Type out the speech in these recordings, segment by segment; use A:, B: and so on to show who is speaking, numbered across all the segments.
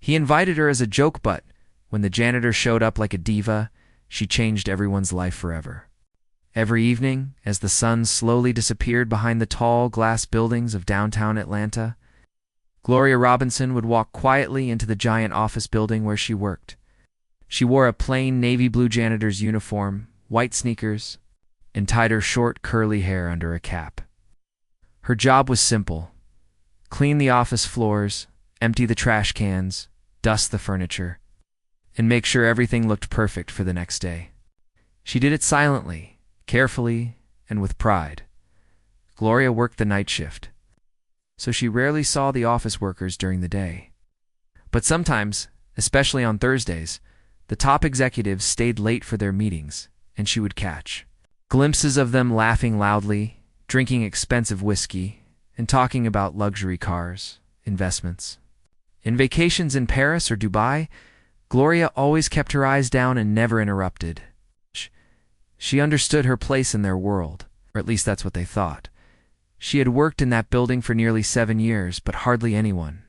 A: He invited her as a joke, but when the janitor showed up like a diva, she changed everyone's life forever. Every evening, as the sun slowly disappeared behind the tall glass buildings of downtown Atlanta, Gloria Robinson would walk quietly into the giant office building where she worked. She wore a plain navy blue janitor's uniform, white sneakers, and tied her short, curly hair under a cap. Her job was simple: clean the office floors, empty the trash cans, dust the furniture, and make sure everything looked perfect for the next day. She did it silently, carefully, and with pride. Gloria worked the night shift, so she rarely saw the office workers during the day. But sometimes, especially on Thursdays, the top executives stayed late for their meetings, and she would catch glimpses of them laughing loudly, drinking expensive whiskey, and talking about luxury cars, investments. In vacations in Paris or Dubai, Gloria always kept her eyes down and never interrupted. She understood her place in their world, or at least that's what they thought. She had worked in that building for nearly 7 years, but hardly anyone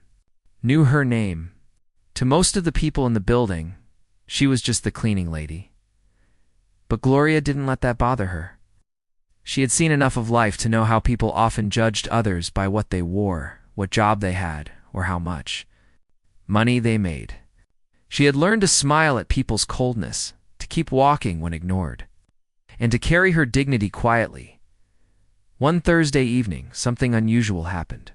A: knew her name. To most of the people in the building, she was just the cleaning lady. But Gloria didn't let that bother her. She had seen enough of life to know how people often judged others by what they wore, what job they had, or how much money they made. She had learned to smile at people's coldness, to keep walking when ignored, and to carry her dignity quietly. One Thursday evening, something unusual happened.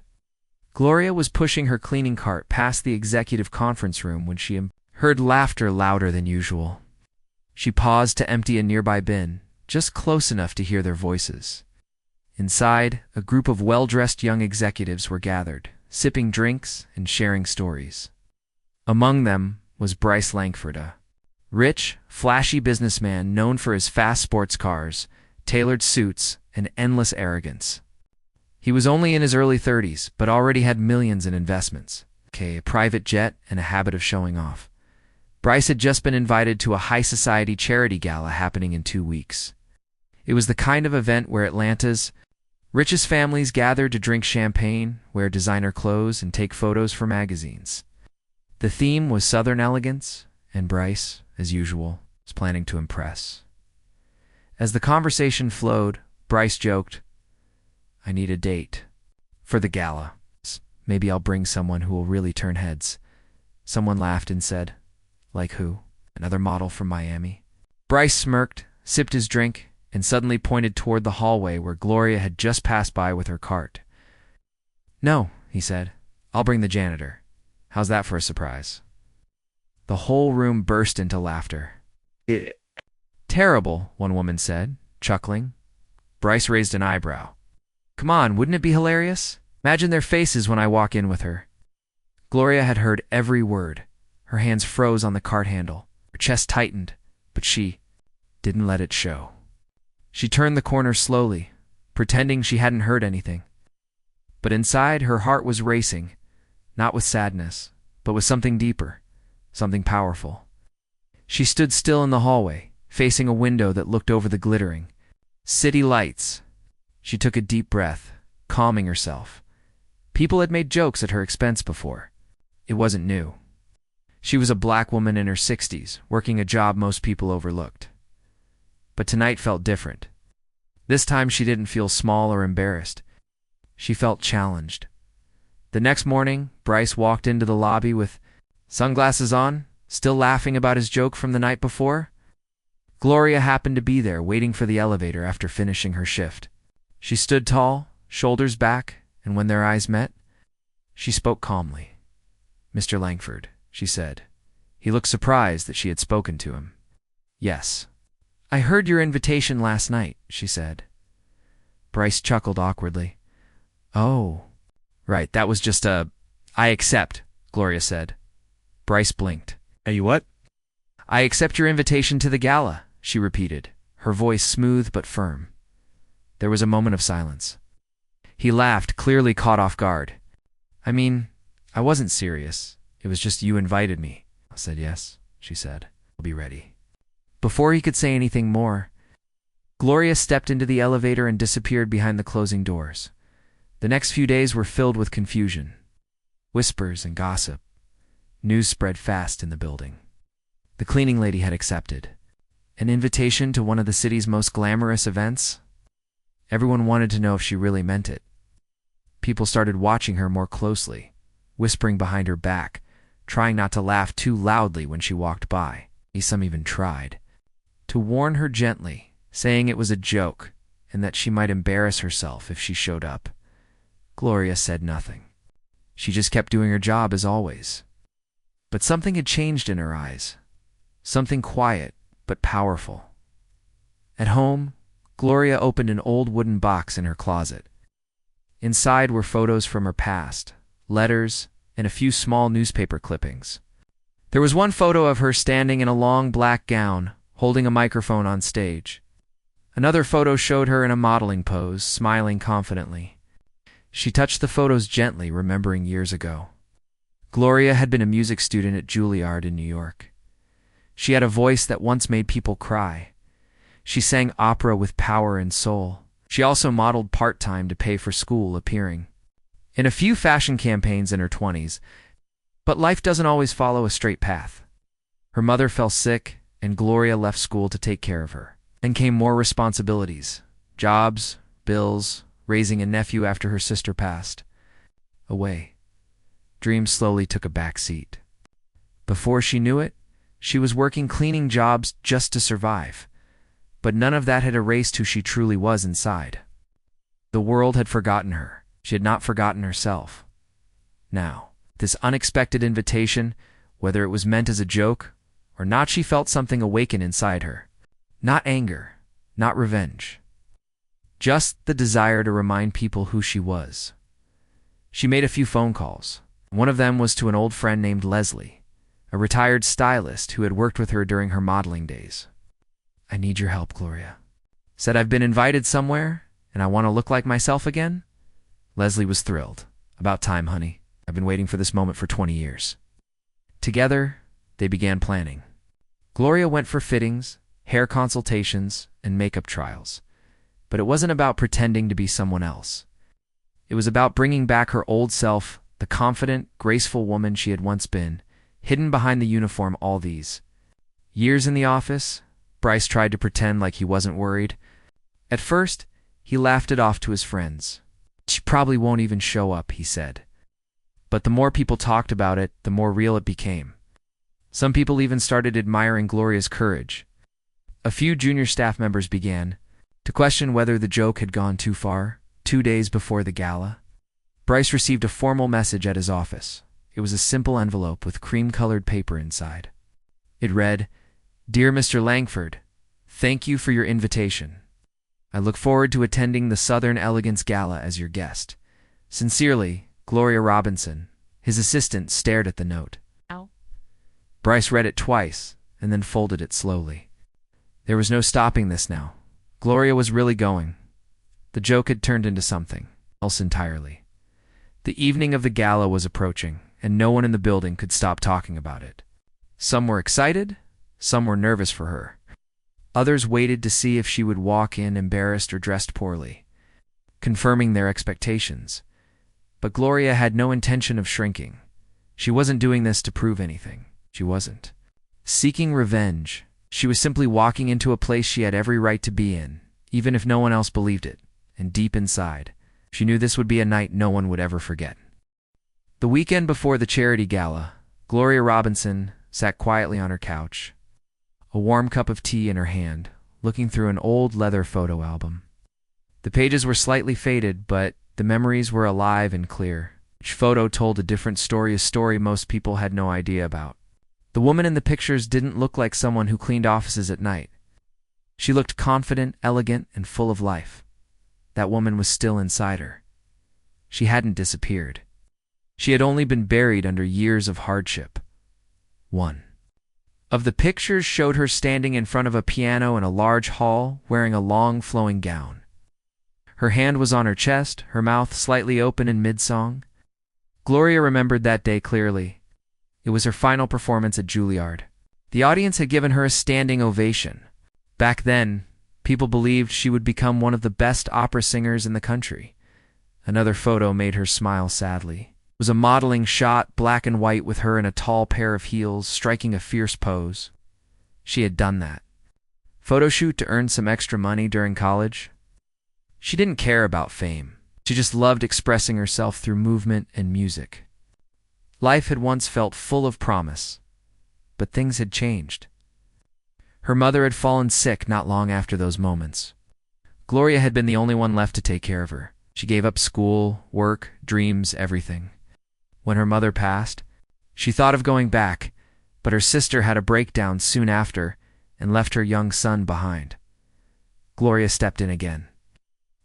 A: Gloria was pushing her cleaning cart past the executive conference room when she heard laughter louder than usual. She paused to empty a nearby bin, just close enough to hear their voices. Inside, a group of well-dressed young executives were gathered, sipping drinks and sharing stories. Among them was Bryce Langford, a rich, flashy businessman known for his fast sports cars, tailored suits, and endless arrogance. He was only in his early 30s, but already had millions in investments, a private jet, and a habit of showing off. Bryce had just been invited to a high-society charity gala happening in 2 weeks. It was the kind of event where Atlanta's richest families gathered to drink champagne, wear designer clothes, and take photos for magazines. The theme was Southern elegance, and Bryce, as usual, was planning to impress. As the conversation flowed, Bryce joked, "I need a date for the gala. Maybe I'll bring someone who will really turn heads." Someone laughed and said, "Like who? Another model from Miami?" Bryce smirked, sipped his drink, and suddenly pointed toward the hallway where Gloria had just passed by with her cart. "No," he said. "I'll bring the janitor. How's that for a surprise?" The whole room burst into laughter. "Terrible," one woman said, chuckling. Bryce raised an eyebrow. "Come on, wouldn't it be hilarious? Imagine their faces when I walk in with her." Gloria had heard every word. Her hands froze on the cart handle. Her chest tightened, but she didn't let it show. She turned the corner slowly, pretending she hadn't heard anything. But inside, her heart was racing, not with sadness, but with something deeper, something powerful. She stood still in the hallway, facing a window that looked over the glittering city lights. She took a deep breath, calming herself. People had made jokes at her expense before. It wasn't new. She was a black woman in her 60s, working a job most people overlooked. But tonight felt different. This time she didn't feel small or embarrassed. She felt challenged. The next morning, Bryce walked into the lobby with sunglasses on, still laughing about his joke from the night before. Gloria happened to be there, waiting for the elevator after finishing her shift. She stood tall, shoulders back, and when their eyes met, she spoke calmly. "Mr. Langford," she said. He looked surprised that she had spoken to him. "Yes." "I heard your invitation last night," she said. Bryce chuckled awkwardly. "Oh, right, that was just a—" "I accept," Gloria said. Bryce blinked. "You what?" "I accept your invitation to the gala," she repeated, her voice smooth but firm. There was a moment of silence. He laughed, clearly caught off guard. "I mean, I wasn't serious. It was just you invited me." I said, "Yes," she said. "I'll be ready." Before he could say anything more, Gloria stepped into the elevator and disappeared behind the closing doors. The next few days were filled with confusion, whispers and gossip. News spread fast in the building. The cleaning lady had accepted an invitation to one of the city's most glamorous events. Everyone wanted to know if she really meant it. People started watching her more closely, whispering behind her back, trying not to laugh too loudly when she walked by. Some even tried to warn her gently, saying it was a joke and that she might embarrass herself if she showed up. Gloria said nothing. She just kept doing her job as always. But something had changed in her eyes. Something quiet but powerful. At home, Gloria opened an old wooden box in her closet. Inside were photos from her past, letters, and a few small newspaper clippings. There was one photo of her standing in a long black gown, holding a microphone on stage. Another photo showed her in a modeling pose, smiling confidently. She touched the photos gently, remembering years ago. Gloria had been a music student at Juilliard in New York. She had a voice that once made people cry. She sang opera with power and soul. She also modeled part-time to pay for school, appearing in a few fashion campaigns in her 20s. But life doesn't always follow a straight path. Her mother fell sick, and Gloria left school to take care of her. Then came more responsibilities, jobs, bills, raising a nephew after her sister passed away. Dreams slowly took a back seat. Before she knew it, she was working cleaning jobs just to survive. But none of that had erased who she truly was inside. The world had forgotten her. She had not forgotten herself. Now, this unexpected invitation, whether it was meant as a joke or not, she felt something awaken inside her. Not anger, not revenge. Just the desire to remind people who she was. She made a few phone calls. One of them was to an old friend named Leslie, a retired stylist who had worked with her during her modeling days. "I need your help, Gloria." Said, "I've been invited somewhere, and I want to look like myself again." Leslie was thrilled. "About time, honey. I've been waiting for this moment for 20 years. Together, they began planning. Gloria went for fittings, hair consultations, and makeup trials. But it wasn't about pretending to be someone else. It was about bringing back her old self, the confident, graceful woman she had once been, hidden behind the uniform all these years in the office. Bryce tried to pretend like he wasn't worried. At first, he laughed it off to his friends. "She probably won't even show up," he said. But the more people talked about it, the more real it became. Some people even started admiring Gloria's courage. A few junior staff members began to question whether the joke had gone too far. 2 days before the gala, Bryce received a formal message at his office. It was a simple envelope with cream-colored paper inside. It read, "Dear Mr. Langford, thank you for your invitation. I look forward to attending the Southern Elegance Gala as your guest. Sincerely, Gloria Robinson." His assistant stared at the note.
B: Ow.
A: Bryce read it twice and then folded it slowly. There was no stopping this now. Gloria was really going. The joke had turned into something else entirely. The evening of the gala was approaching, and no one in the building could stop talking about it. Some were excited, some were nervous for her. Others waited to see if she would walk in embarrassed or dressed poorly, confirming their expectations. But Gloria had no intention of shrinking. She wasn't doing this to prove anything. She wasn't seeking revenge. She was simply walking into a place she had every right to be in, even if no one else believed it. And deep inside, she knew this would be a night no one would ever forget. The weekend before the charity gala, Gloria Robinson sat quietly on her couch, a warm cup of tea in her hand, looking through an old leather photo album. The pages were slightly faded, but the memories were alive and clear. Each photo told a different story, a story most people had no idea about. The woman in the pictures didn't look like someone who cleaned offices at night. She looked confident, elegant, and full of life. That woman was still inside her. She hadn't disappeared. She had only been buried under years of hardship. One of the pictures showed her standing in front of a piano in a large hall, wearing a long, flowing gown. Her hand was on her chest, her mouth slightly open in mid-song. Gloria remembered that day clearly. It was her final performance at Juilliard. The audience had given her a standing ovation. Back then, people believed she would become one of the best opera singers in the country. Another photo made her smile sadly. It was a modeling shot, black and white, with her in a tall pair of heels, striking a fierce pose. She had done that photo shoot to earn some extra money during college. She didn't care about fame. She just loved expressing herself through movement and music. Life had once felt full of promise, but things had changed. Her mother had fallen sick not long after those moments. Gloria had been the only one left to take care of her. She gave up school, work, dreams, everything. When her mother passed, she thought of going back, but her sister had a breakdown soon after and left her young son behind. Gloria stepped in again.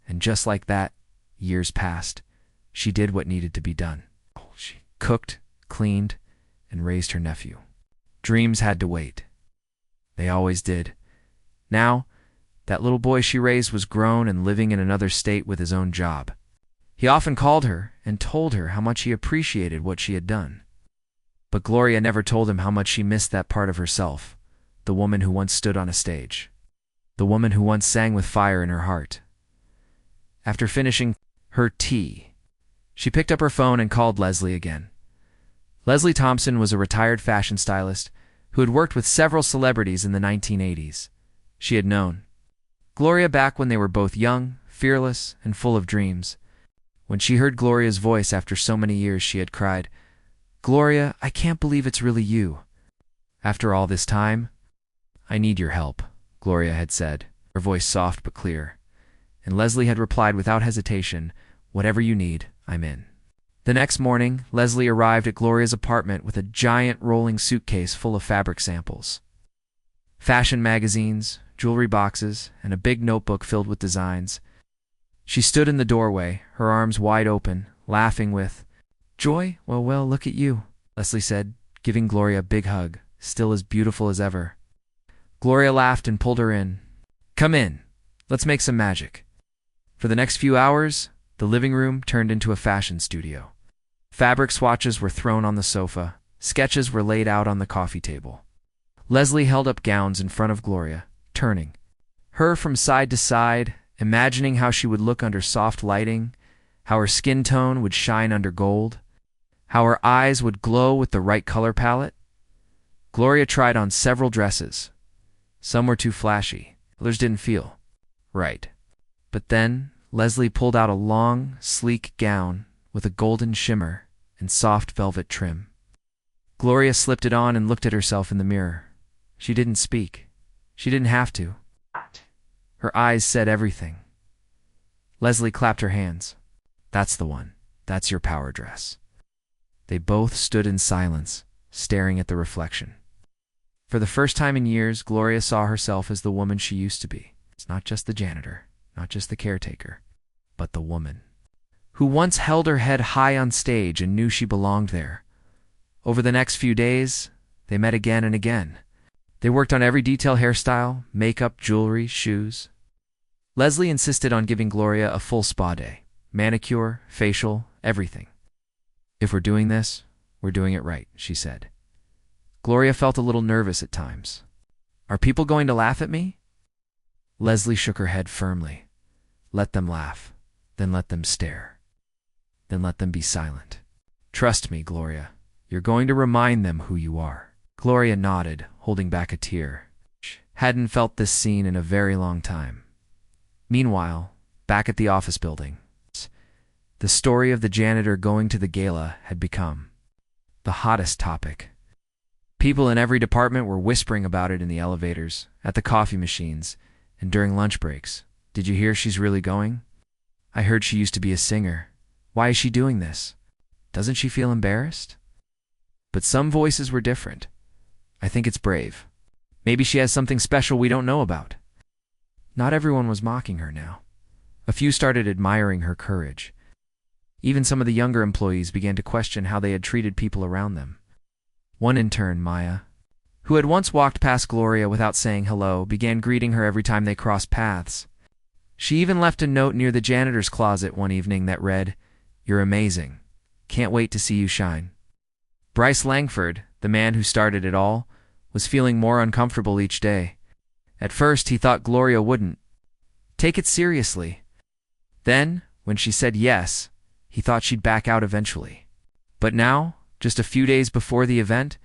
A: And just like that, years passed. She did what needed to be done. She cooked, cleaned, and raised her nephew. Dreams had to wait. They always did. Now, that little boy she raised was grown and living in another state with his own job. He often called her and told her how much he appreciated what she had done. But Gloria never told him how much she missed that part of herself, the woman who once stood on a stage, the woman who once sang with fire in her heart. After finishing her tea, she picked up her phone and called Leslie again. Leslie Thompson was a retired fashion stylist who had worked with several celebrities in the 1980s. She had known Gloria back when they were both young, fearless, and full of dreams. When she heard Gloria's voice after so many years, she had cried, "Gloria, I can't believe it's really you." "After all this time, I need your help," Gloria had said, her voice soft but clear. And Leslie had replied without hesitation, "Whatever you need, I'm in." The next morning, Leslie arrived at Gloria's apartment with a giant rolling suitcase full of fabric samples, fashion magazines, jewelry boxes, and a big notebook filled with designs. She stood in the doorway, her arms wide open, laughing with joy. Well, look at you," Leslie said, giving Gloria a big hug, still as beautiful as ever. Gloria laughed and pulled her in. "Come in. Let's make some magic." For the next few hours, the living room turned into a fashion studio. Fabric swatches were thrown on the sofa. Sketches were laid out on the coffee table. Leslie held up gowns in front of Gloria, turning her from side to side, imagining how she would look under soft lighting, how her skin tone would shine under gold, how her eyes would glow with the right color palette. Gloria tried on several dresses. Some were too flashy, others didn't feel right. But then Leslie pulled out a long, sleek gown with a golden shimmer and soft velvet trim. Gloria slipped it on and looked at herself in the mirror. She didn't speak. She didn't have to. Her eyes said everything. Leslie clapped her hands. "That's the one. That's your power dress." They both stood in silence, staring at the reflection. For the first time in years, Gloria saw herself as the woman she used to be. It's not just the janitor, not just the caretaker, but the woman who once held her head high on stage and knew she belonged there. Over the next few days, they met again and again. They worked on every detail: hairstyle, makeup, jewelry, shoes. Leslie insisted on giving Gloria a full spa day. Manicure, facial, everything. "If we're doing this, we're doing it right," she said. Gloria felt a little nervous at times. "Are people going to laugh at me?" Leslie shook her head firmly. "Let them laugh, then let them stare. Then let them be silent. Trust me, Gloria. You're going to remind them who you are." Gloria nodded, holding back a tear. She hadn't felt this scene in a very long time. Meanwhile, back at the office building, the story of the janitor going to the gala had become the hottest topic. People in every department were whispering about it in the elevators, at the coffee machines, and during lunch breaks. "Did you hear she's really going? I heard she used to be a singer. Why is she doing this? Doesn't she feel embarrassed?" But some voices were different. "I think it's brave. Maybe she has something special we don't know about." Not everyone was mocking her now. A few started admiring her courage. Even some of the younger employees began to question how they had treated people around them. One intern, Maya, who had once walked past Gloria without saying hello, began greeting her every time they crossed paths. She even left a note near the janitor's closet one evening that read, "You're amazing. Can't wait to see you shine." Bryce Langford, the man who started it all, was feeling more uncomfortable each day. At first, he thought Gloria wouldn't take it seriously. Then, when she said yes, he thought she'd back out eventually. But now, just a few days before the event,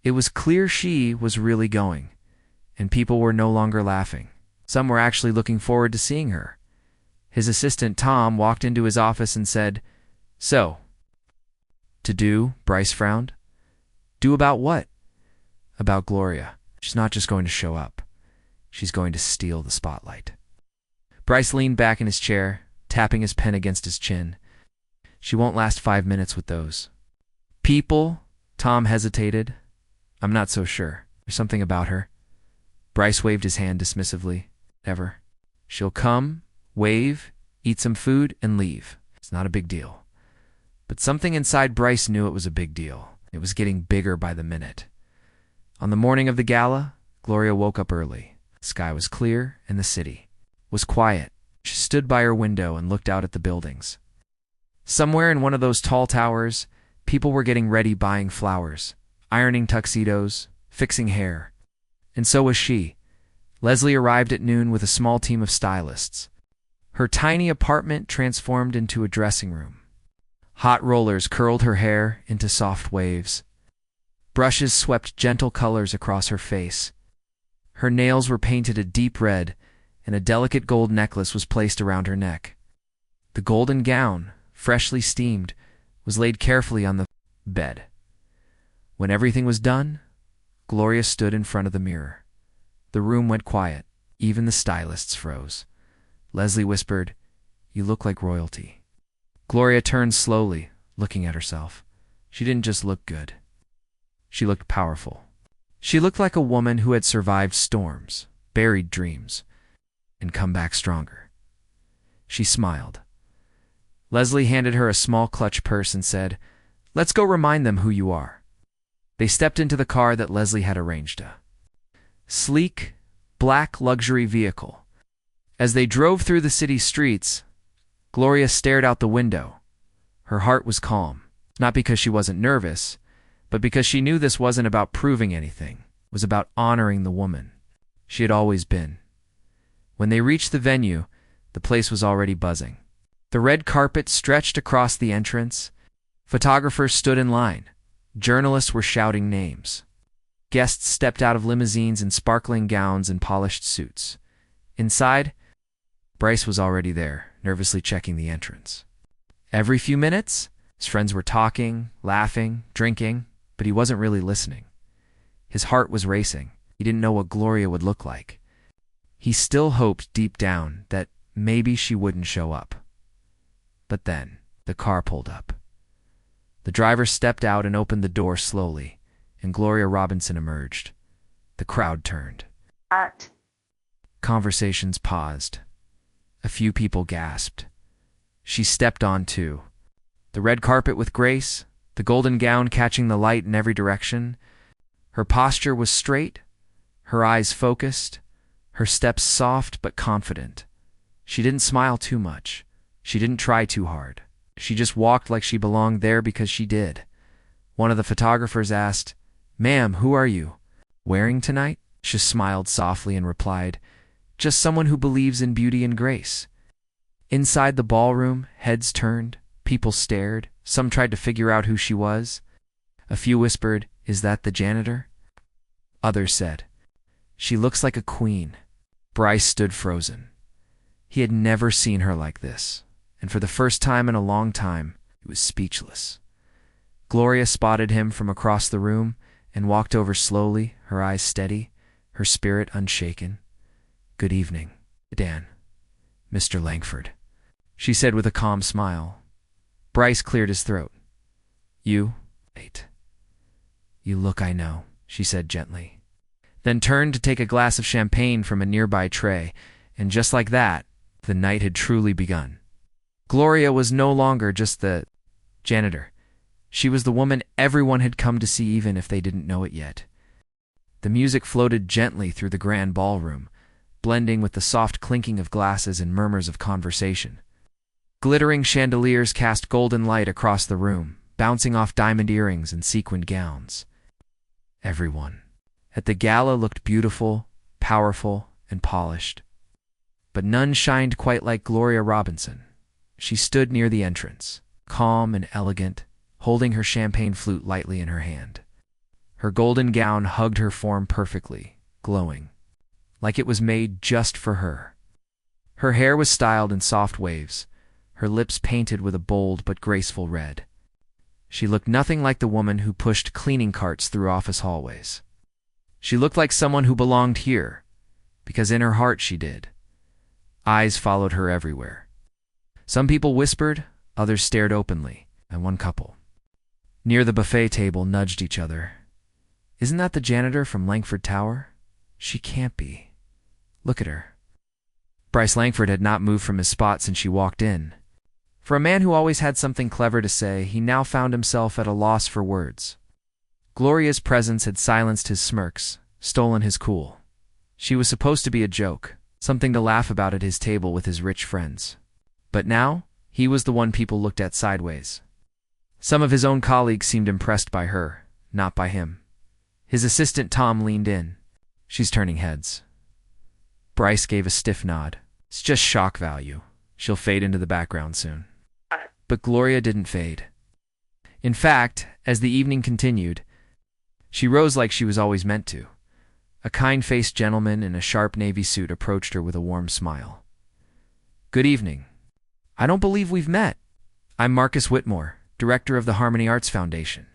A: it was clear she was really going, and people were no longer laughing. Some were actually looking forward to seeing her. His assistant, Tom, walked into his office and said, "So, to do?" Bryce frowned. "Do about what?" "About Gloria. She's not just going to show up. She's going to steal the spotlight." Bryce leaned back in his chair, tapping his pen against his chin. "She won't last 5 minutes with those people." Tom hesitated. "I'm not so sure. There's something about her." Bryce waved his hand dismissively. "Ever. She'll come, wave, eat some food, and leave. It's not a big deal." But something inside Bryce knew it was a big deal. It was getting bigger by the minute. On the morning of the gala, Gloria woke up early. The sky was clear, and the city was quiet. She stood by her window and looked out at the buildings. Somewhere in one of those tall towers, people were getting ready, buying flowers, ironing tuxedos, fixing hair. And so was she. Leslie arrived at noon with a small team of stylists. Her tiny apartment transformed into a dressing room. Hot rollers curled her hair into soft waves. Brushes swept gentle colors across her face. Her nails were painted a deep red, and a delicate gold necklace was placed around her neck. The golden gown, freshly steamed, was laid carefully on the bed. When everything was done, Gloria stood in front of the mirror. The room went quiet. Even the stylists froze. Leslie whispered, "You look like royalty." Gloria turned slowly, looking at herself. She didn't just look good. She looked powerful. She looked like a woman who had survived storms, buried dreams, and come back stronger. She smiled. Leslie handed her a small clutch purse and said, "Let's go remind them who you are." They stepped into the car that Leslie had arranged. A sleek, black luxury vehicle. As they drove through the city streets, Gloria stared out the window. Her heart was calm, not because she wasn't nervous, but because she knew this wasn't about proving anything. It was about honoring the woman she had always been. When they reached the venue, the place was already buzzing. The red carpet stretched across the entrance. Photographers stood in line. Journalists were shouting names. Guests stepped out of limousines in sparkling gowns and polished suits. Inside, Bryce was already there, nervously checking the entrance. Every few minutes, his friends were talking, laughing, drinking, but he wasn't really listening. His heart was racing. He didn't know what Gloria would look like. He still hoped deep down that maybe she wouldn't show up. But then, the car pulled up. The driver stepped out and opened the door slowly, and Gloria Robinson emerged. The crowd turned.
B: Art.
A: Conversations paused. A few people gasped. She stepped on too. The red carpet with grace, the golden gown catching the light in every direction. Her posture was straight, her eyes focused, her steps soft but confident. She didn't smile too much. She didn't try too hard. She just walked like she belonged there because she did. One of the photographers asked, "Ma'am, who are you wearing tonight?" She smiled softly and replied, "Just someone who believes in beauty and grace." Inside the ballroom, heads turned, people stared. Some tried to figure out who she was. A few whispered, "Is that the janitor?" Others said, "She looks like a queen." Bryce stood frozen. He had never seen her like this, and for the first time in a long time, he was speechless. Gloria spotted him from across the room and walked over slowly, her eyes steady, her spirit unshaken. "Good evening, Dan. Mr. Langford," she said with a calm smile. Bryce cleared his throat. Wait. You look, I know," she said gently. Then turned to take a glass of champagne from a nearby tray, and just like that, the night had truly begun. Gloria was no longer just the janitor. She was the woman everyone had come to see, even if they didn't know it yet. The music floated gently through the grand ballroom, blending with the soft clinking of glasses and murmurs of conversation. Glittering chandeliers cast golden light across the room, bouncing off diamond earrings and sequined gowns. Everyone at the gala looked beautiful, powerful, and polished. But none shined quite like Gloria Robinson. She stood near the entrance, calm and elegant, holding her champagne flute lightly in her hand. Her golden gown hugged her form perfectly, glowing, like it was made just for her. Her hair was styled in soft waves, her lips painted with a bold but graceful red. She looked nothing like the woman who pushed cleaning carts through office hallways. She looked like someone who belonged here, because in her heart she did. Eyes followed her everywhere. Some people whispered, others stared openly, and one couple, near the buffet table, nudged each other. "Isn't that the janitor from Langford Tower? She can't be. Look at her." Bryce Langford had not moved from his spot since she walked in. For a man who always had something clever to say, he now found himself at a loss for words. Gloria's presence had silenced his smirks, stolen his cool. She was supposed to be a joke, something to laugh about at his table with his rich friends. But now, he was the one people looked at sideways. Some of his own colleagues seemed impressed by her, not by him. His assistant Tom leaned in. "She's turning heads." Bryce gave a stiff nod. "It's just shock value. She'll fade into the background soon." But Gloria didn't fade. In fact, as the evening continued, she rose like she was always meant to. A kind-faced gentleman in a sharp navy suit approached her with a warm smile. "Good evening. I don't believe we've met. I'm Marcus Whitmore, director of the Harmony Arts Foundation."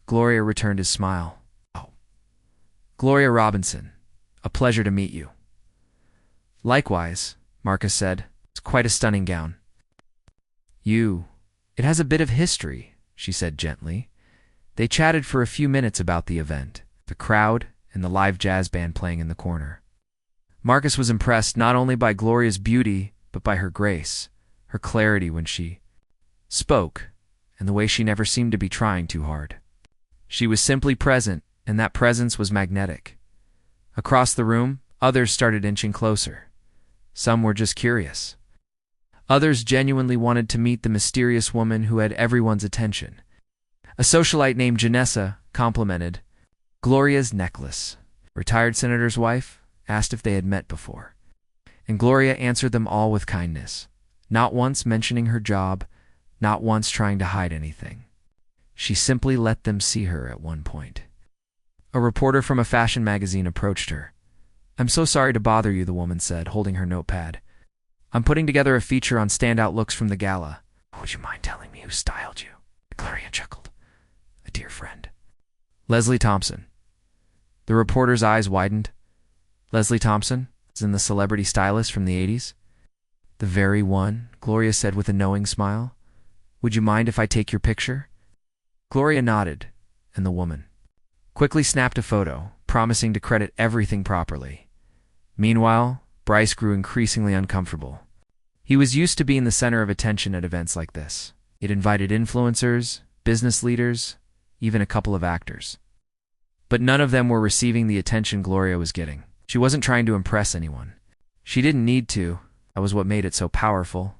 A: Gloria returned his smile. "Oh. Gloria Robinson. A pleasure to meet you." "Likewise," Marcus said. "It's quite a stunning gown." It has a bit of history," she said gently. They chatted for a few minutes about the event, the crowd, and the live jazz band playing in the corner. Marcus was impressed not only by Gloria's beauty, but by her grace, her clarity when she spoke, and the way she never seemed to be trying too hard. She was simply present, and that presence was magnetic. Across the room, others started inching closer. Some were just curious. Others genuinely wanted to meet the mysterious woman who had everyone's attention. A socialite named Janessa complimented Gloria's necklace. A retired senator's wife asked if they had met before. And Gloria answered them all with kindness, not once mentioning her job, not once trying to hide anything. She simply let them see her at one point. A reporter from a fashion magazine approached her. "I'm so sorry to bother you," the woman said, holding her notepad. "I'm putting together a feature on standout looks from the gala. Would you mind telling me who styled you?" Gloria chuckled. "A dear friend. Leslie Thompson." The reporter's eyes widened. "Leslie Thompson? As in the celebrity stylist from the 80s? "The very one," Gloria said with a knowing smile. "Would you mind if I take your picture?" Gloria nodded, and the woman quickly snapped a photo, promising to credit everything properly. Meanwhile, Bryce grew increasingly uncomfortable. He was used to being the center of attention at events like this. It invited influencers, business leaders, even a couple of actors. But none of them were receiving the attention Gloria was getting. She wasn't trying to impress anyone. She didn't need to. That was what made it so powerful.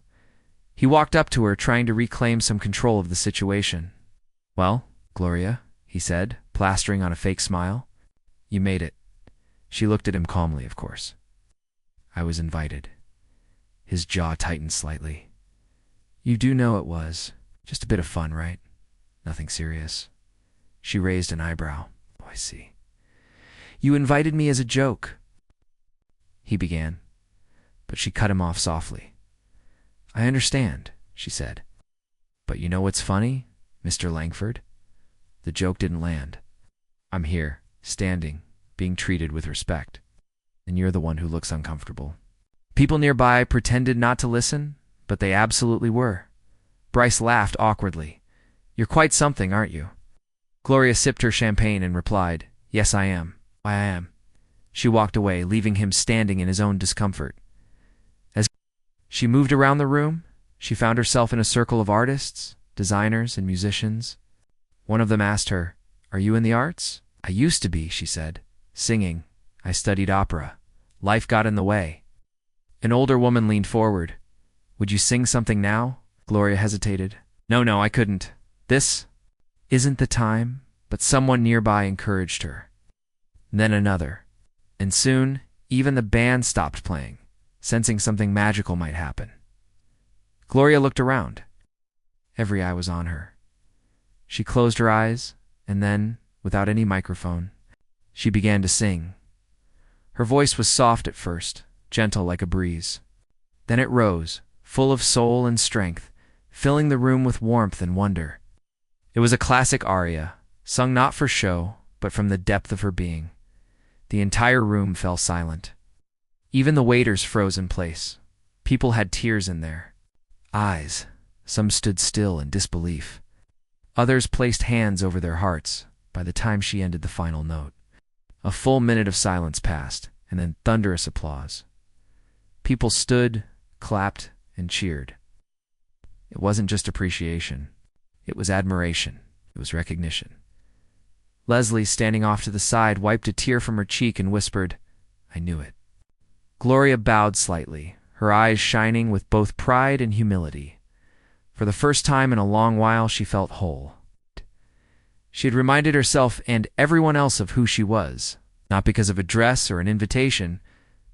A: He walked up to her, trying to reclaim some control of the situation. "Well, Gloria," he said, plastering on a fake smile. "You made it." She looked at him calmly, of course. "I was invited." His jaw tightened slightly. "You do know it was. Just a bit of fun, right? Nothing serious." She raised an eyebrow. "Oh, I see. You invited me as a joke," he began, but she cut him off softly. "I understand," she said. "But you know what's funny, Mr. Langford? The joke didn't land. I'm here, standing, being treated with respect, and you're the one who looks uncomfortable." People nearby pretended not to listen, but they absolutely were. Bryce laughed awkwardly. "You're quite something, aren't you?" Gloria sipped her champagne and replied, "Yes, I am. Why, I am." She walked away, leaving him standing in his own discomfort. As she moved around the room, she found herself in a circle of artists, designers, and musicians. One of them asked her, "Are you in the arts?" "I used to be," she said. "Singing. I studied opera. Life got in the way." An older woman leaned forward. "Would you sing something now?" Gloria hesitated. No, I couldn't. This isn't the time," but someone nearby encouraged her. Then another. And soon, even the band stopped playing, sensing something magical might happen. Gloria looked around. Every eye was on her. She closed her eyes, and then, without any microphone, she began to sing. Her voice was soft at first, gentle like a breeze. Then it rose, full of soul and strength, filling the room with warmth and wonder. It was a classic aria, sung not for show, but from the depth of her being. The entire room fell silent. Even the waiters froze in place. People had tears in their eyes. Some stood still in disbelief. Others placed hands over their hearts by the time she ended the final note. A full minute of silence passed, and then thunderous applause. People stood, clapped, and cheered. It wasn't just appreciation. It was admiration. It was recognition. Leslie, standing off to the side, wiped a tear from her cheek and whispered, "I knew it." Gloria bowed slightly, her eyes shining with both pride and humility. For the first time in a long while, she felt whole. She had reminded herself and everyone else of who she was, not because of a dress or an invitation,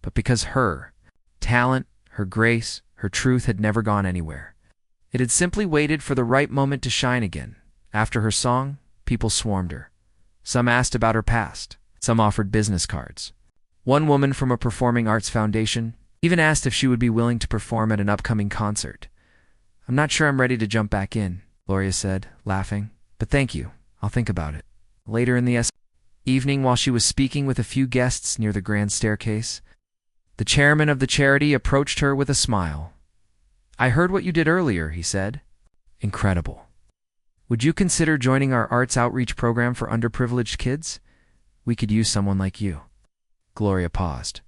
A: but because her talent, her grace, her truth had never gone anywhere. It had simply waited for the right moment to shine again. After her song, people swarmed her. Some asked about her past. Some offered business cards. One woman from a performing arts foundation even asked if she would be willing to perform at an upcoming concert. "I'm not sure I'm ready to jump back in," Gloria said, laughing. "But thank you. I'll think about it." Later in the evening, while she was speaking with a few guests near the grand staircase, the chairman of the charity approached her with a smile. "I heard what you did earlier," he said. "Incredible. Would you consider joining our arts outreach program for underprivileged kids? We could use someone like you." Gloria paused.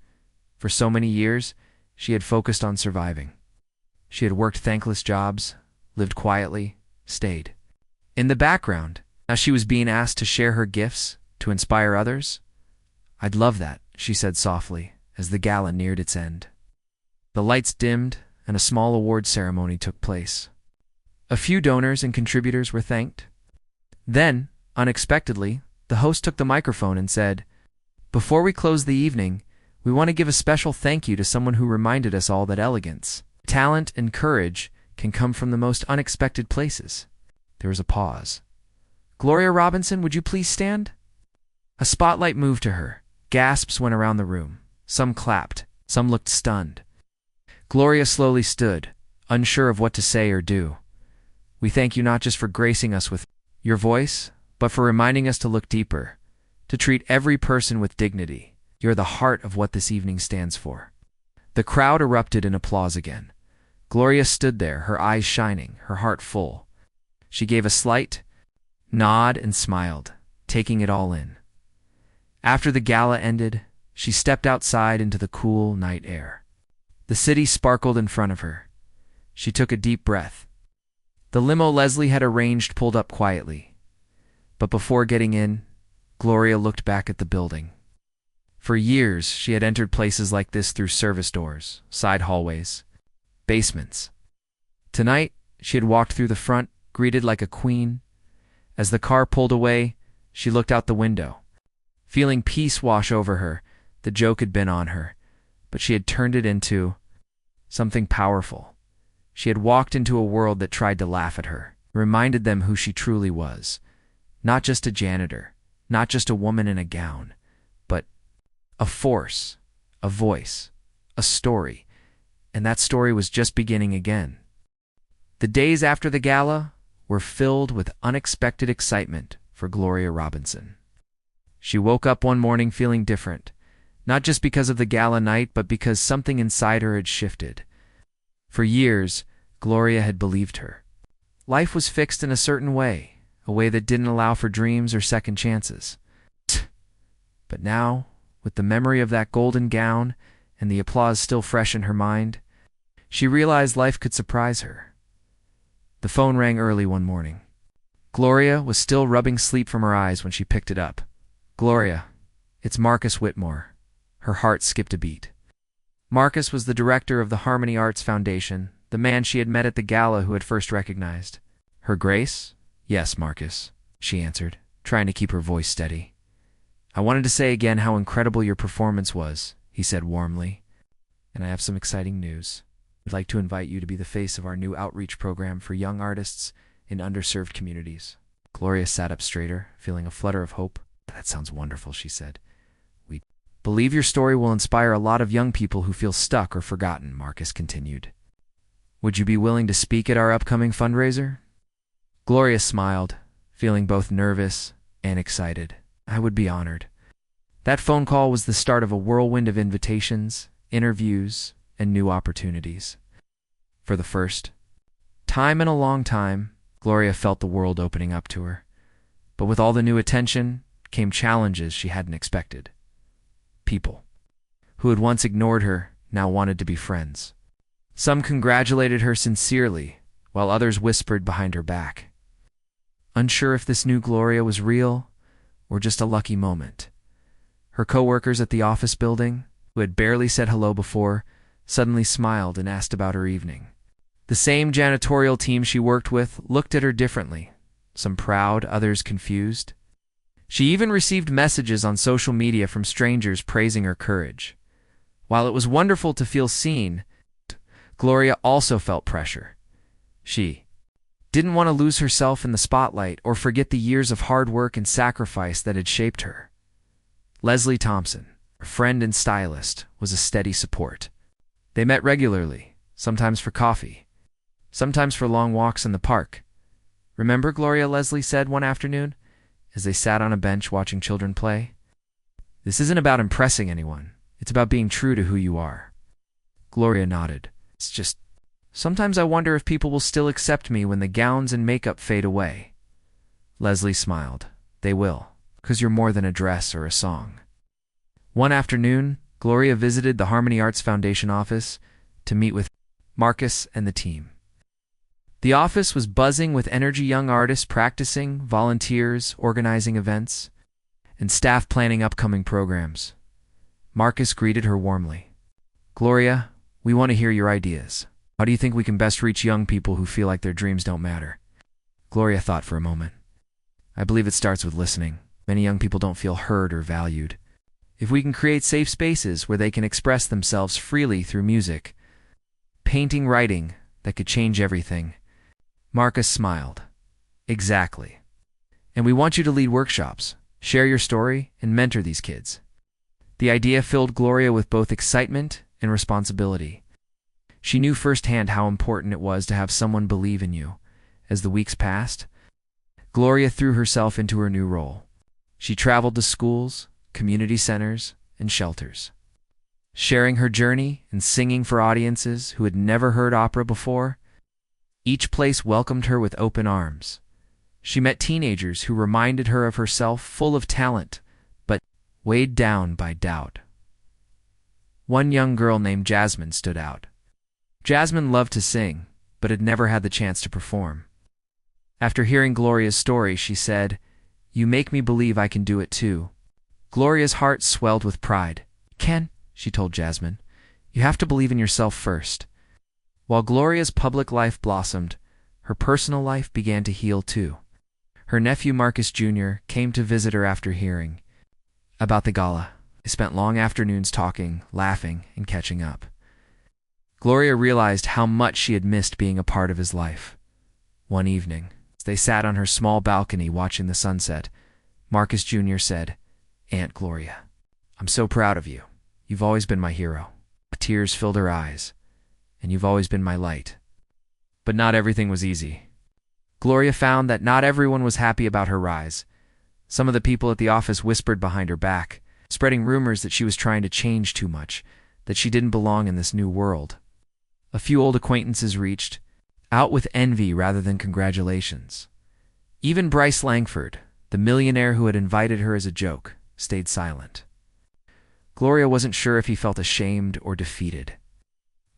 A: For so many years, she had focused on surviving. She had worked thankless jobs, lived quietly, stayed in the background. Now she was being asked to share her gifts, to inspire others. "I'd love that," she said softly, as the gala neared its end. The lights dimmed, and a small award ceremony took place. A few donors and contributors were thanked. Then, unexpectedly, the host took the microphone and said, "Before we close the evening, we want to give a special thank you to someone who reminded us all that elegance, talent, and courage can come from the most unexpected places." There was a pause. "Gloria Robinson, would you please stand?" A spotlight moved to her. Gasps went around the room. Some clapped. Some looked stunned. Gloria slowly stood, unsure of what to say or do. "We thank you not just for gracing us with your voice, but for reminding us to look deeper, to treat every person with dignity. You're the heart of what this evening stands for." The crowd erupted in applause again. Gloria stood there, her eyes shining, her heart full. She gave a slight nod and smiled, taking it all in. After the gala ended, she stepped outside into the cool night air. The city sparkled in front of her. She took a deep breath. The limo Leslie had arranged pulled up quietly. But before getting in, Gloria looked back at the building. For years, she had entered places like this through service doors, side hallways, basements. Tonight, she had walked through the front, greeted like a queen. As the car pulled away, she looked out the window. Feeling peace wash over her, the joke had been on her, but she had turned it into something powerful. She had walked into a world that tried to laugh at her, reminded them who she truly was. Not just a janitor, not just a woman in a gown, but a force, a voice, a story, and that story was just beginning again. The days after the gala were filled with unexpected excitement for Gloria Robinson. She woke up one morning feeling different, not just because of the gala night, but because something inside her had shifted. For years, Gloria had believed her. Life was fixed in a certain way, a way that didn't allow for dreams or second chances. But now, with the memory of that golden gown and the applause still fresh in her mind, she realized life could surprise her. The phone rang early one morning. Gloria was still rubbing sleep from her eyes when she picked it up. "Gloria, it's Marcus Whitmore." Her heart skipped a beat. Marcus was the director of the Harmony Arts Foundation, the man she had met at the gala who had first recognized her grace. "Yes, Marcus," she answered, trying to keep her voice steady. "I wanted to say again how incredible your performance was," he said warmly. "And I have some exciting news. We'd like to invite you to be the face of our new outreach program for young artists in underserved communities." Gloria sat up straighter, feeling a flutter of hope. That sounds wonderful, she said. We believe your story will inspire a lot of young people who feel stuck or forgotten, Marcus continued. Would you be willing to speak at our upcoming fundraiser? Gloria smiled, feeling both nervous and excited. I would be honored. That phone call was the start of a whirlwind of invitations, interviews, and new opportunities. For the first time in a long time, Gloria felt the world opening up to her. But with all the new attention came challenges she hadn't expected. People who had once ignored her now wanted to be friends. Some congratulated her sincerely, while others whispered behind her back. Unsure if this new Gloria was real or just a lucky moment. Her coworkers at the office building, who had barely said hello before, suddenly smiled and asked about her evening. The same janitorial team she worked with looked at her differently, some proud, others confused. She even received messages on social media from strangers praising her courage. While it was wonderful to feel seen, Gloria also felt pressure. She didn't want to lose herself in the spotlight or forget the years of hard work and sacrifice that had shaped her. Leslie Thompson, her friend and stylist, was a steady support. They met regularly, sometimes for coffee, sometimes for long walks in the park. Remember, Gloria, Leslie said one afternoon, as they sat on a bench watching children play? This isn't about impressing anyone. It's about being true to who you are. Gloria nodded. It's just, sometimes I wonder if people will still accept me when the gowns and makeup fade away. Leslie smiled. They will, because you're more than a dress or a song. One afternoon, Gloria visited the Harmony Arts Foundation office to meet with Marcus and the team. The office was buzzing with energy, young artists practicing, volunteers organizing events, and staff planning upcoming programs. Marcus greeted her warmly. Gloria, we want to hear your ideas. How do you think we can best reach young people who feel like their dreams don't matter? Gloria thought for a moment. I believe it starts with listening. Many young people don't feel heard or valued. If we can create safe spaces where they can express themselves freely through music, painting, writing, that could change everything. Marcus smiled. Exactly. And we want you to lead workshops, share your story, and mentor these kids. The idea filled Gloria with both excitement and responsibility. She knew firsthand how important it was to have someone believe in you. As the weeks passed, Gloria threw herself into her new role. She traveled to schools, community centers, and shelters, sharing her journey and singing for audiences who had never heard opera before. Each place welcomed her with open arms. She met teenagers who reminded her of herself, full of talent, but weighed down by doubt. One young girl named Jasmine stood out. Jasmine loved to sing, but had never had the chance to perform. After hearing Gloria's story, she said, "You make me believe I can do it too." Gloria's heart swelled with pride. "Ken," she told Jasmine, "you have to believe in yourself first." While Gloria's public life blossomed, her personal life began to heal too. Her nephew Marcus Jr. came to visit her after hearing about the gala. They spent long afternoons talking, laughing, and catching up. Gloria realized how much she had missed being a part of his life. One evening, as they sat on her small balcony watching the sunset, Marcus Jr. said, "Aunt Gloria, I'm so proud of you. You've always been my hero." Tears filled her eyes. "And you've always been my light." But not everything was easy. Gloria found that not everyone was happy about her rise. Some of the people at the office whispered behind her back, spreading rumors that she was trying to change too much, that she didn't belong in this new world. A few old acquaintances reached out with envy rather than congratulations. Even Bryce Langford, the millionaire who had invited her as a joke, stayed silent. Gloria wasn't sure if he felt ashamed or defeated.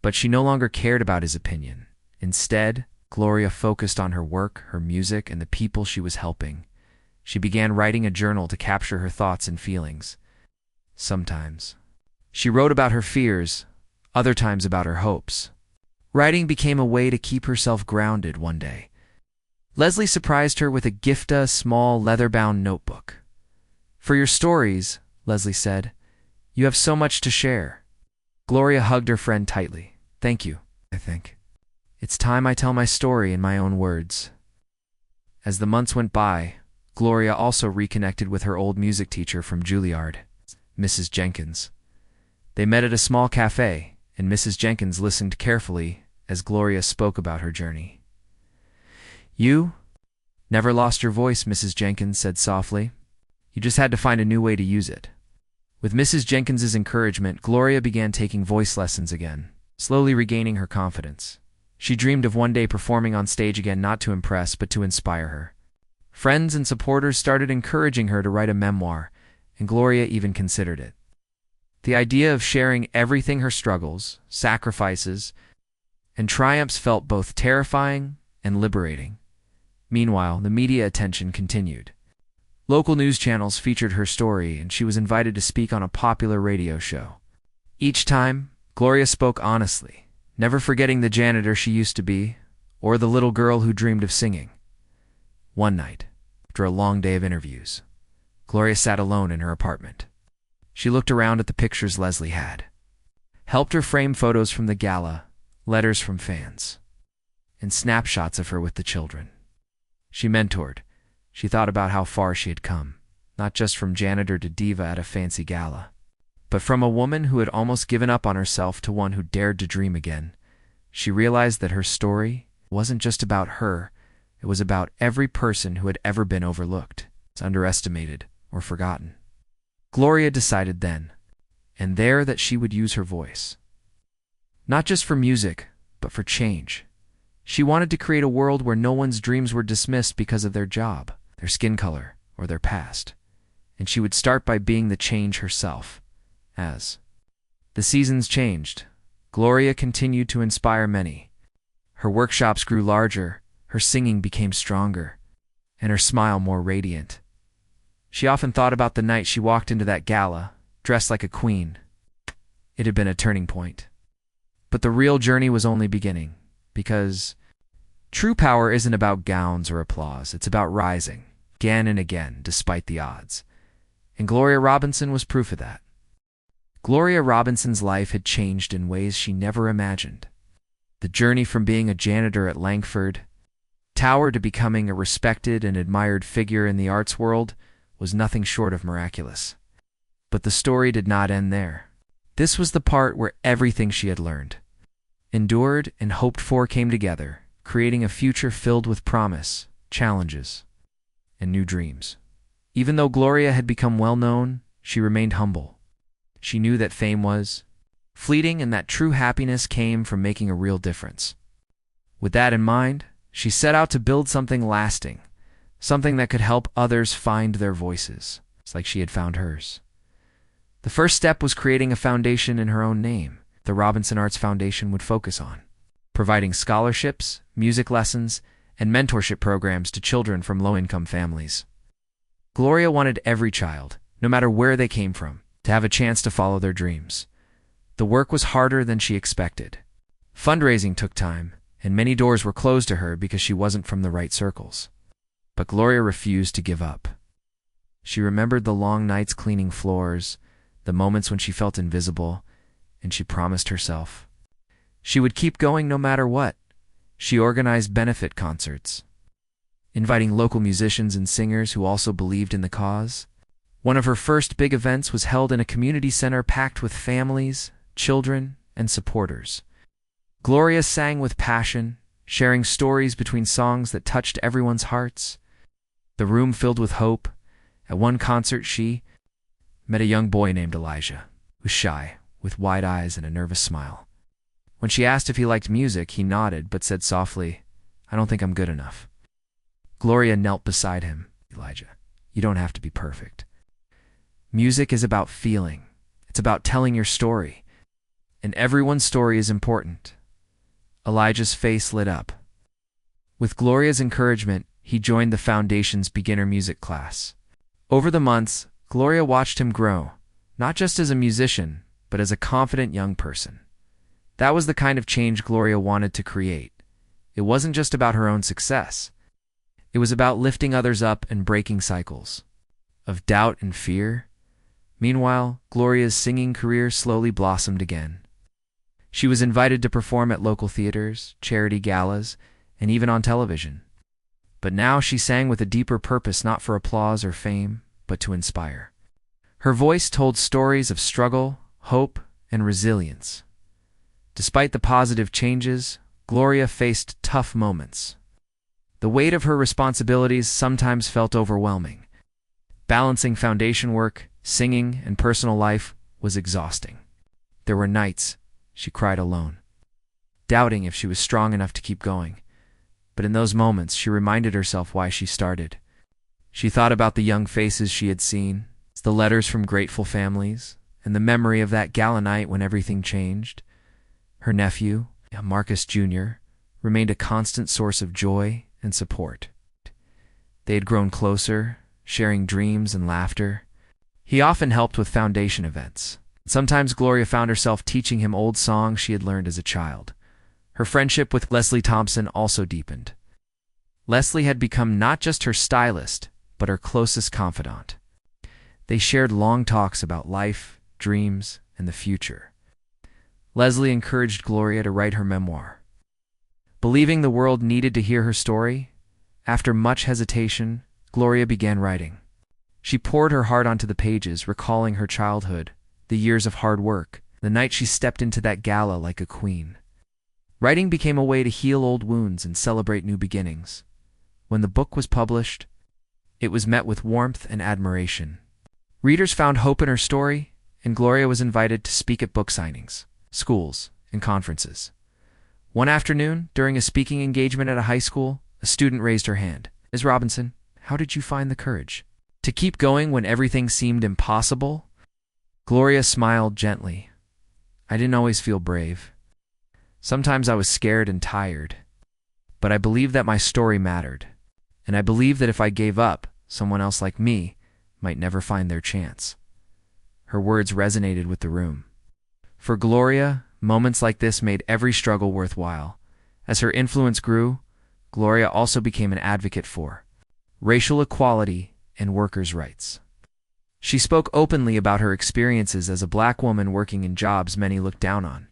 A: But she no longer cared about his opinion. Instead, Gloria focused on her work, her music, and the people she was helping. She began writing a journal to capture her thoughts and feelings. Sometimes she wrote about her fears, other times about her hopes. Writing became a way to keep herself grounded one day. Leslie surprised her with a small leather-bound notebook. "For your stories," Leslie said, "you have so much to share." Gloria hugged her friend tightly. "Thank you, I think. It's time I tell my story in my own words." As the months went by, Gloria also reconnected with her old music teacher from Juilliard, Mrs. Jenkins. They met at a small cafe, and Mrs. Jenkins listened carefully as Gloria spoke about her journey. "You never lost your voice," Mrs. Jenkins said softly. "You just had to find a new way to use it." With Mrs. Jenkins's encouragement, Gloria began taking voice lessons again, slowly regaining her confidence. She dreamed of one day performing on stage again, not to impress, but to inspire her. Friends and supporters started encouraging her to write a memoir, and Gloria even considered it. The idea of sharing everything, her struggles, sacrifices, and triumphs, felt both terrifying and liberating. Meanwhile, the media attention continued. Local news channels featured her story, and she was invited to speak on a popular radio show. Each time, Gloria spoke honestly, never forgetting the janitor she used to be, or the little girl who dreamed of singing. One night, after a long day of interviews, Gloria sat alone in her apartment. She looked around at the pictures Leslie had helped her frame, photos from the gala, letters from fans, and snapshots of her with the children she mentored. She thought about how far she had come, not just from janitor to diva at a fancy gala, but from a woman who had almost given up on herself to one who dared to dream again. She realized that her story wasn't just about her, it was about every person who had ever been overlooked, underestimated, or forgotten. Gloria decided then and there that she would use her voice, not just for music, but for change. She wanted to create a world where no one's dreams were dismissed because of their job, their skin color, or their past. And she would start by being the change herself. As the seasons changed, Gloria continued to inspire many. Her workshops grew larger, her singing became stronger, and her smile more radiant. She often thought about the night she walked into that gala, dressed like a queen. It had been a turning point. But the real journey was only beginning, because true power isn't about gowns or applause, it's about rising, again and again, despite the odds. And Gloria Robinson was proof of that. Gloria Robinson's life had changed in ways she never imagined. The journey from being a janitor at Langford Tower to becoming a respected and admired figure in the arts world was nothing short of miraculous. But the story did not end there. This was the part where everything she had learned, endured, and hoped for came together, creating a future filled with promise, challenges, and new dreams. Even though Gloria had become well known, she remained humble. She knew that fame was fleeting and that true happiness came from making a real difference. With that in mind, she set out to build something lasting, something that could help others find their voices, like she had found hers. The first step was creating a foundation in her own name. The Robinson Arts Foundation would focus on providing scholarships, music lessons, and mentorship programs to children from low-income families. Gloria wanted every child, no matter where they came from, to have a chance to follow their dreams. The work was harder than she expected. Fundraising took time, and many doors were closed to her because she wasn't from the right circles. But Gloria refused to give up. She remembered the long nights cleaning floors, the moments when she felt invisible, and she promised herself she would keep going no matter what. She organized benefit concerts, inviting local musicians and singers who also believed in the cause. One of her first big events was held in a community center packed with families, children, and supporters. Gloria sang with passion, sharing stories between songs that touched everyone's hearts. The room filled with hope. At one concert, she met a young boy named Elijah, who was shy, with wide eyes and a nervous smile. When she asked if he liked music, he nodded but said softly, "I don't think I'm good enough." Gloria knelt beside him. "Elijah, you don't have to be perfect. Music is about feeling. It's about telling your story. And everyone's story is important." Elijah's face lit up. With Gloria's encouragement, he joined the Foundation's beginner music class. Over the months, Gloria watched him grow, not just as a musician, but as a confident young person. That was the kind of change Gloria wanted to create. It wasn't just about her own success. It was about lifting others up and breaking cycles of doubt and fear. Meanwhile, Gloria's singing career slowly blossomed again. She was invited to perform at local theaters, charity galas, and even on television. But now she sang with a deeper purpose, not for applause or fame, but to inspire. Her voice told stories of struggle, hope, and resilience. Despite the positive changes, Gloria faced tough moments. The weight of her responsibilities sometimes felt overwhelming. Balancing foundation work, singing, and personal life was exhausting. There were nights she cried alone, doubting if she was strong enough to keep going. But in those moments, she reminded herself why she started. She thought about the young faces she had seen, the letters from grateful families, and the memory of that gala night when everything changed. Her nephew, Marcus Jr., remained a constant source of joy and support. They had grown closer, sharing dreams and laughter. He often helped with foundation events. Sometimes Gloria found herself teaching him old songs she had learned as a child. Her friendship with Leslie Thompson also deepened. Leslie had become not just her stylist, but her closest confidant. They shared long talks about life, dreams, and the future. Leslie encouraged Gloria to write her memoir. Believing the world needed to hear her story, after much hesitation, Gloria began writing. She poured her heart onto the pages, recalling her childhood, the years of hard work, the night she stepped into that gala like a queen. Writing became a way to heal old wounds and celebrate new beginnings. When the book was published, it was met with warmth and admiration. Readers found hope in her story, and Gloria was invited to speak at book signings, schools, and conferences. One afternoon, during a speaking engagement at a high school, a student raised her hand. Ms. Robinson, how did you find the courage to keep going when everything seemed impossible? Gloria smiled gently. I didn't always feel brave. Sometimes I was scared and tired. But I believed that my story mattered. And I believed that if I gave up, someone else like me might never find their chance. Her words resonated with the room. For Gloria, moments like this made every struggle worthwhile. As her influence grew, Gloria also became an advocate for racial equality and workers' rights. She spoke openly about her experiences as a black woman working in jobs many looked down on.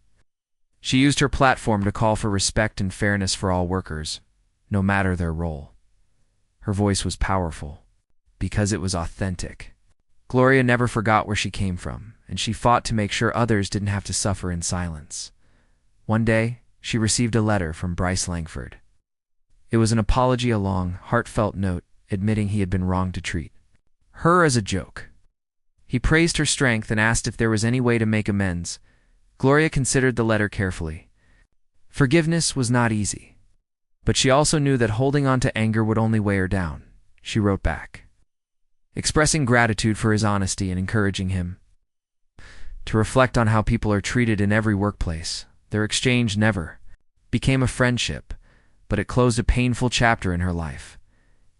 A: She used her platform to call for respect and fairness for all workers, no matter their role. Her voice was powerful, because it was authentic. Gloria never forgot where she came from, and she fought to make sure others didn't have to suffer in silence. One day, she received a letter from Bryce Langford. It was an apology, a long, heartfelt note admitting he had been wrong to treat her as a joke. He praised her strength and asked if there was any way to make amends. Gloria considered the letter carefully. Forgiveness was not easy, but she also knew that holding on to anger would only weigh her down. She wrote back, expressing gratitude for his honesty and encouraging him to reflect on how people are treated in every workplace. Their exchange never became a friendship, but it closed a painful chapter in her life.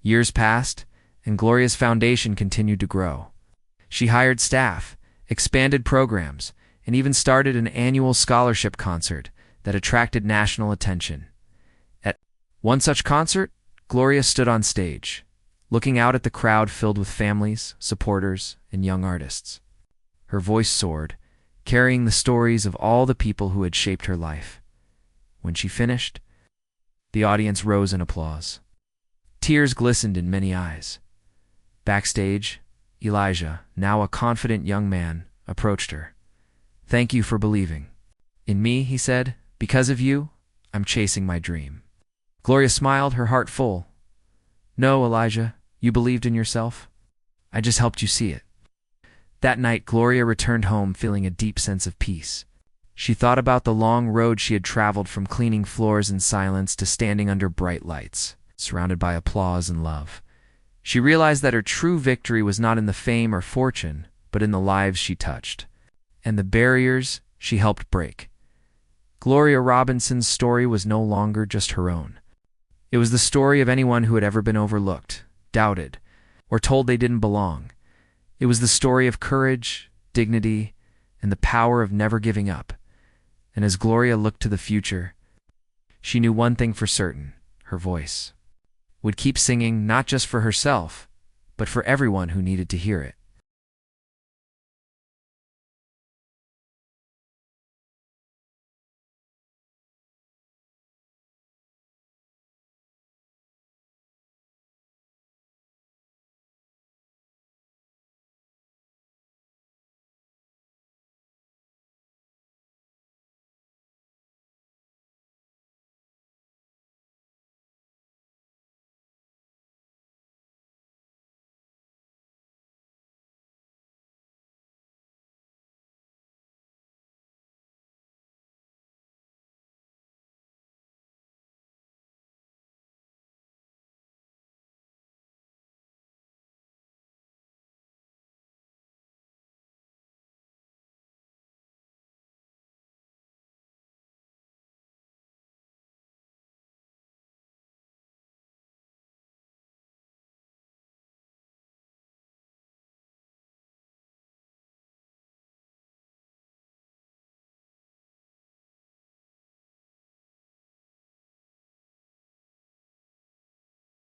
A: Years passed, and Gloria's foundation continued to grow. She hired staff, expanded programs, and even started an annual scholarship concert that attracted national attention. At one such concert, Gloria stood on stage, looking out at the crowd filled with families, supporters, and young artists. Her voice soared, carrying the stories of all the people who had shaped her life. When she finished, the audience rose in applause. Tears glistened in many eyes. Backstage, Elijah, now a confident young man, approached her. Thank you for believing in me, he said. Because of you, I'm chasing my dream. Gloria smiled, her heart full. No, Elijah, you believed in yourself. I just helped you see it. That night, Gloria returned home feeling a deep sense of peace. She thought about the long road she had traveled from cleaning floors in silence to standing under bright lights, surrounded by applause and love. She realized that her true victory was not in the fame or fortune, but in the lives she touched, and the barriers she helped break. Gloria Robinson's story was no longer just her own. It was the story of anyone who had ever been overlooked, doubted, or told they didn't belong. It was the story of courage, dignity, and the power of never giving up. And as Gloria looked to the future, she knew one thing for certain: her voice would keep singing, not just for herself, but for everyone who needed to hear it.